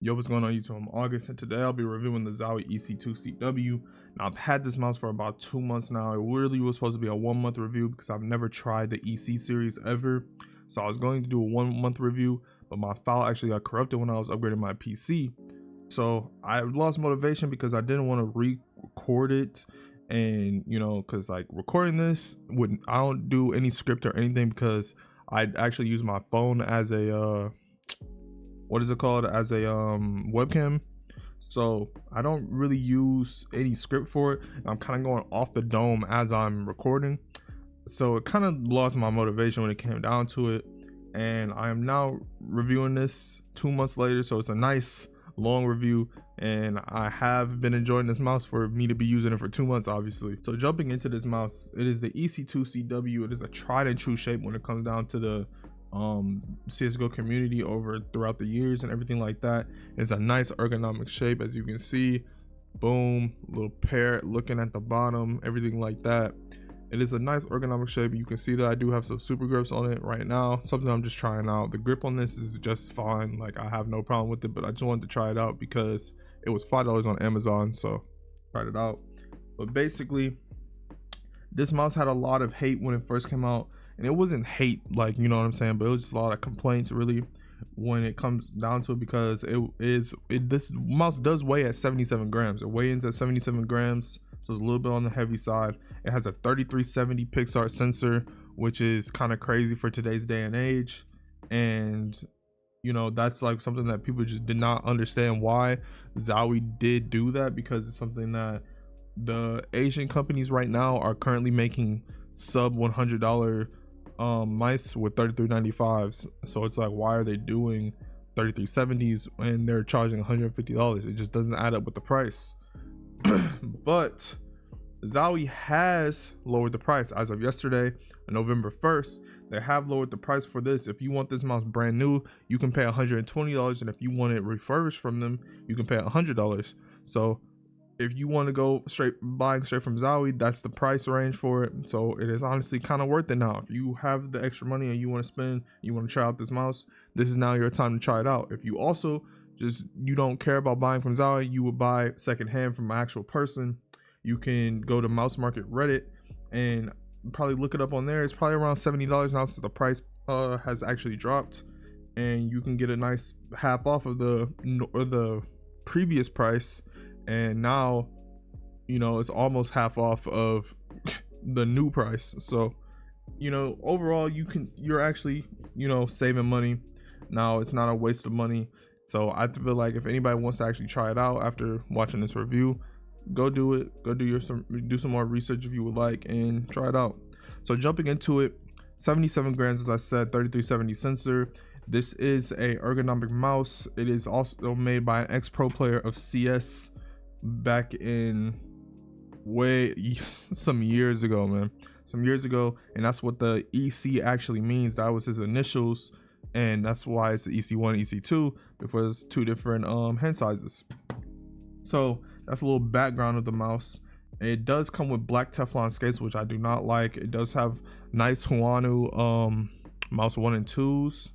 Yo, what's going on YouTube? I'm August, and today I'll be reviewing the Zowie EC2-CW. Now, I've had this mouse for about 2 months now. It really was supposed to be a 1-month review because I've never tried the EC series ever. So I was going to do a 1-month review, but my file actually got corrupted when I was upgrading my PC. So I lost motivation because I didn't want to re-record it. And because like recording this, I don't do any script or anything because I actually use my phone as a as a webcam, so I don't really use any script for it. I'm kind of going off the dome as I'm recording, so it kind of lost my motivation when it came down to it. And I am now reviewing this 2 months later, so it's a nice long review, and I have been enjoying this mouse for me to be using it for 2 months, obviously. So jumping into this mouse, it is the EC2-CW. It is a tried and true shape when it comes down to the CSGO community throughout the years and everything like that. It's a nice ergonomic shape, as you can see. Boom, little parrot looking at the bottom, everything like that. It is a nice ergonomic shape. You can see that I do have some super grips on it right now, something I'm just trying out. The grip on this is just fine, like I have no problem with it, but I just wanted to try it out because it was $5 on Amazon, so tried it out. But basically, this mouse had a lot of hate when it first came out. And it wasn't hate, like, you know what I'm saying, but it was just a lot of complaints really when it comes down to it, because this mouse does weigh at 77 grams. It weighs at 77 grams, so it's a little bit on the heavy side. It has a 3370 pixar sensor, which is kind of crazy for today's day and age. And that's like something that people just did not understand why Zowie did do that, because it's something that the Asian companies right now are currently making sub $100 mice with 3395s. So it's like, why are they doing 3370s when they're charging $150? It just doesn't add up with the price. But Zowie has lowered the price as of yesterday, November 1st. They have lowered the price for this. If you want this mouse brand new, you can pay $120, and if you want it refurbished from them, you can pay $100. So if you want to go buying straight from Zowie, that's the price range for it. So it is honestly kind of worth it now. If you have the extra money and you want to spend, you want to try out this mouse, this is now your time to try it out. If you also you don't care about buying from Zowie, you would buy secondhand from an actual person, you can go to Mouse Market Reddit and probably look it up on there. It's probably around $70 now since the price has actually dropped, and you can get a nice half off of the previous price. And now it's almost half off of the new price. So overall you're actually saving money. Now it's not a waste of money. So I feel like if anybody wants to actually try it out after watching this review, go do it. Go do some more research if you would like, and try it out. So jumping into it, 77 grams, as I said, 3370 sensor. This is a ergonomic mouse. It is also made by an ex-pro player of CS back in some years ago, and that's what the EC actually means. That was his initials, and that's why it's the EC1, EC2, because it's 2 different hand sizes. So that's a little background of the mouse. It does come with black Teflon skates, which I do not like. It does have nice Huanu mouse 1 and 2s,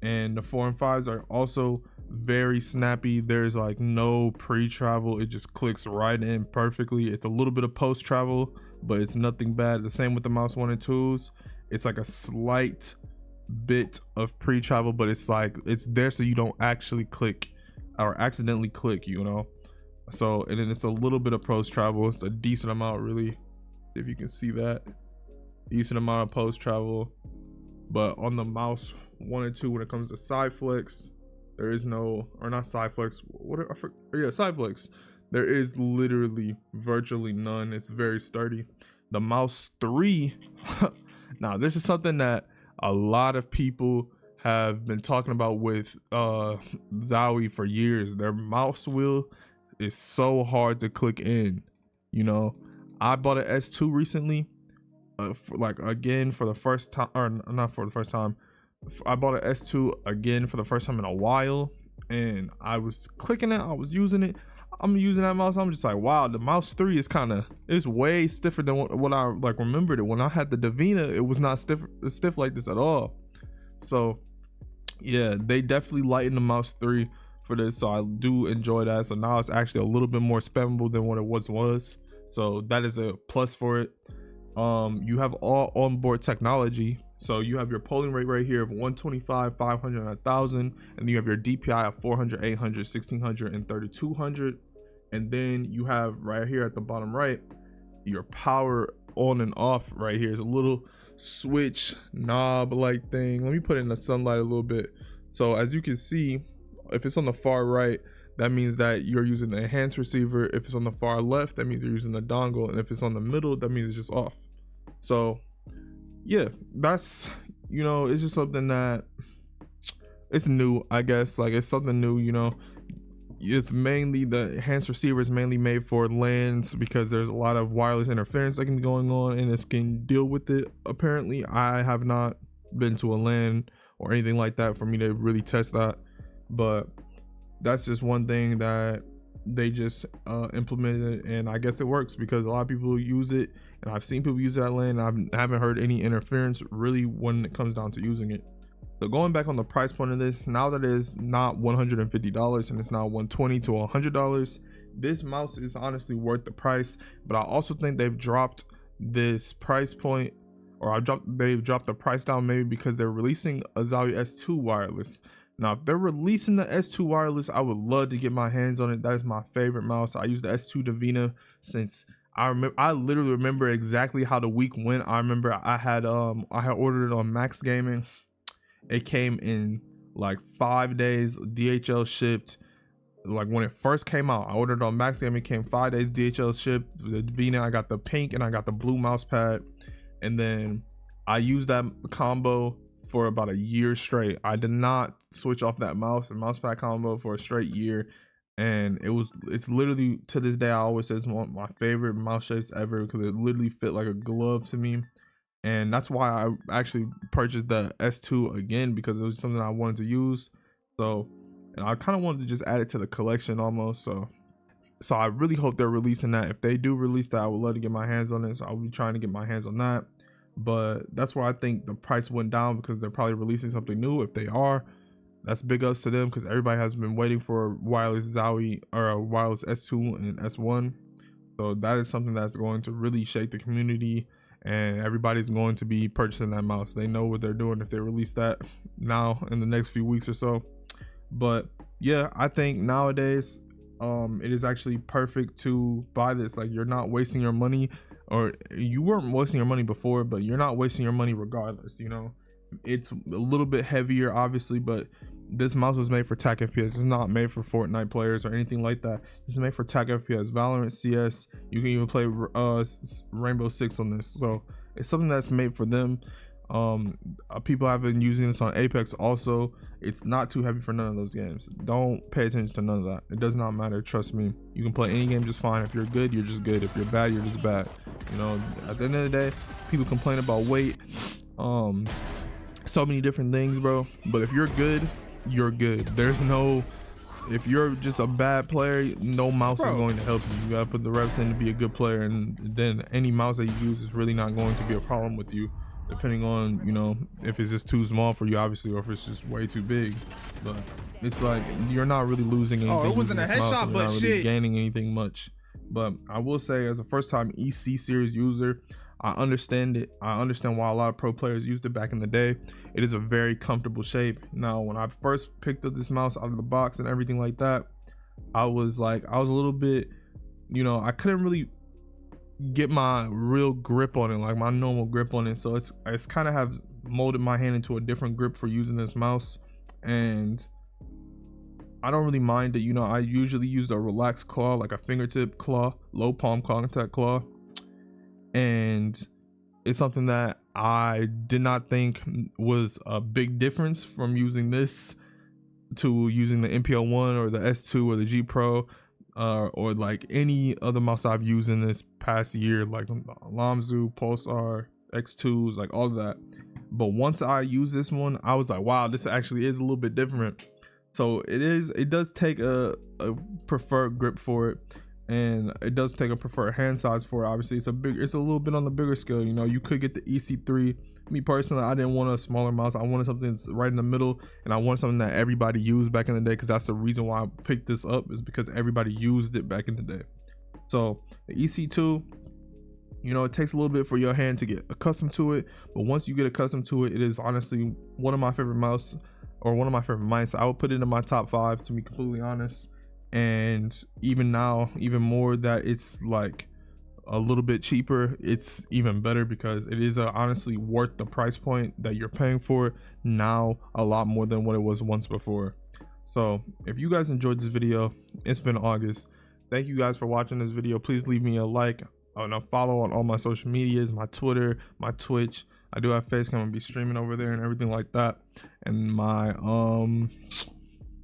and the 4 and 5s are also very snappy. There's like no pre-travel, it just clicks right in perfectly. It's a little bit of post-travel, but it's nothing bad. The same with the mouse 1 and 2s. It's like a slight bit of pre-travel, but it's like it's there so you don't actually click or accidentally click, so. And then it's a little bit of post-travel. It's a decent amount, really, if you can see that, decent amount of post-travel. But on the mouse 1 and 2, when it comes to side flex, there is no, or not side flex, side flex, there is literally virtually none. It's very sturdy. The mouse 3 now this is something that a lot of people have been talking about with Zowie for years. Their mouse wheel is so hard to click in. I bought an S2 recently, for the first time, or not for the first time. I bought an S2 again for the first time in a while, and I was clicking it, I was using it, I'm using that mouse. I'm just like, wow, the mouse 3 is it's way stiffer than what I remembered it. When I had the Davina, it was not stiff like this at all. So yeah, they definitely lightened the mouse 3 for this, so I do enjoy that. So now it's actually a little bit more spammable than what it was, so that is a plus for it. You have all onboard technology, so you have your polling rate right here of 125, 500, and 1000, and then you have your DPI of 400, 800, 1600, and 3200. And then you have right here at the bottom right your power on and off. Right here is a little switch knob like thing. Let me put it in the sunlight a little bit. So as you can see, if it's on the far right, that means that you're using the enhanced receiver. If it's on the far left, that means you're using the dongle, and if it's on the middle, that means it's just off. So yeah, that's, you know, it's just something that it's new, I guess. Like, it's something new, you know. It's mainly, the enhanced receiver is mainly made for LANs because there's a lot of wireless interference that can be going on, and it can deal with it. Apparently, I have not been to a LAN or anything like that for me to really test that, but that's just one thing that they just implemented, and I guess it works because a lot of people use it, and I've seen people use that LAN, and I haven't heard any interference really when it comes down to using it. So going back on the price point of this, now that it is not $150 and it's now $120 to $100, this mouse is honestly worth the price. But I also think they've dropped this price point, or they've dropped the price down, maybe because they're releasing a Zowie S2 wireless. Now, if they're releasing the S2 wireless, I would love to get my hands on it. That is my favorite mouse. I use the S2 Divina since I literally remember exactly how the week went. I remember I had ordered it on Max Gaming. It came in like 5 days, DHL shipped. Like when it first came out, I ordered on Max Gaming, it came 5 days, DHL shipped. The Divina, I got the pink and I got the blue mouse pad, and then I used that combo for about a year straight. I did not switch off that mouse and mouse pad combo for a straight year, and it's literally, to this day, I always say it's one of my favorite mouse shapes ever because it literally fit like a glove to me. And that's why I actually purchased the S2 again, because it was something I wanted to use. So, and I kind of wanted to just add it to the collection almost. So I really hope they're releasing that. If they do release that, I would love to get my hands on it. So I'll be trying to get my hands on that. But that's why I think the price went down, because they're probably releasing something new. If they are, that's big ups to them, because everybody has been waiting for a wireless Zowie, or a wireless S2 and S1. So that is something that's going to really shake the community, and everybody's going to be purchasing that mouse. They know what they're doing if they release that now in the next few weeks or so. But yeah, I think nowadays it is actually perfect to buy this. Like, you're not wasting your money, or you weren't wasting your money before, but you're not wasting your money regardless. You know, it's a little bit heavier obviously, but this mouse was made for TAC FPS. It's not made for Fortnite players or anything like that. It's made for TAC FPS, Valorant, CS. You can even play Rainbow Six on this. So it's something that's made for them. People have been using this on Apex also. It's not too heavy for none of those games. Don't pay attention to none of that. It does not matter, trust me. You can play any game just fine. If you're good, you're just good. If you're bad, you're just bad. You know, at the end of the day, people complain about weight, so many different things, bro. But if you're good, you're good. There's no, if you're just a bad player, no mouse is going to help you. You gotta put the reps in to be a good player, and then any mouse that you use is really not going to be a problem with you, depending on, you know, if it's just too small for you, obviously, or if it's just way too big. But it's like, you're not really losing anything. Oh, it wasn't a headshot, but shit, really gaining anything much. But I will say, as a first-time EC series user, I understand it. I understand why a lot of pro players used it back in the day. It is a very comfortable shape. Now, when I first picked up this mouse out of the box and everything like that, I was a little bit, you know, I couldn't really get my real grip on it, like my normal grip on it. So it's kind of have molded my hand into a different grip for using this mouse, and I don't really mind it. You know, I usually use a relaxed claw, like a fingertip claw, low palm contact claw, and it's something that I did not think was a big difference from using this to using the MPL1 or the S2 or the G Pro, or like any other mouse I've used in this past year, like Lamzu, Pulsar, X2s, like all of that. But once I use this one, I was like, wow, this actually is a little bit different. So it does take a preferred grip for it, and it does take a preferred hand size for it. Obviously, it's a little bit on the bigger scale. You know, you could get the EC3 Me personally, I didn't want a smaller mouse. I wanted something that's right in the middle, and I wanted something that everybody used back in the day, because that's the reason why I picked this up, is because everybody used it back in the day. So the EC2, you know, it takes a little bit for your hand to get accustomed to it, but once you get accustomed to it, it is honestly one of my favorite mouse, or one of my favorite mice. I would put it in my top 5, to be completely honest. And even now, even more that it's like a little bit cheaper, it's even better, because it is honestly worth the price point that you're paying for now, a lot more than what it was once before. So if you guys enjoyed this video, it's been August. Thank you guys for watching this video. Please leave me a like and a follow on all my social medias, my Twitter, my Twitch. I do have Facecam. I'm gonna be streaming over there and everything like that. And my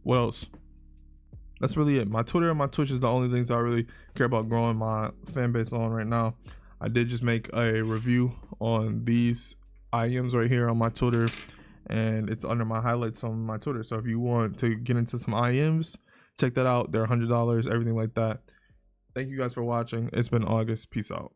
what else? That's really it. My Twitter and my Twitch is the only things I really care about growing my fan base on right now. I did just make a review on these IEMs right here on my Twitter, and it's under my highlights on my Twitter. So if you want to get into some IEMs, check that out. They're $100, everything like that. Thank you guys for watching. It's been August. Peace out.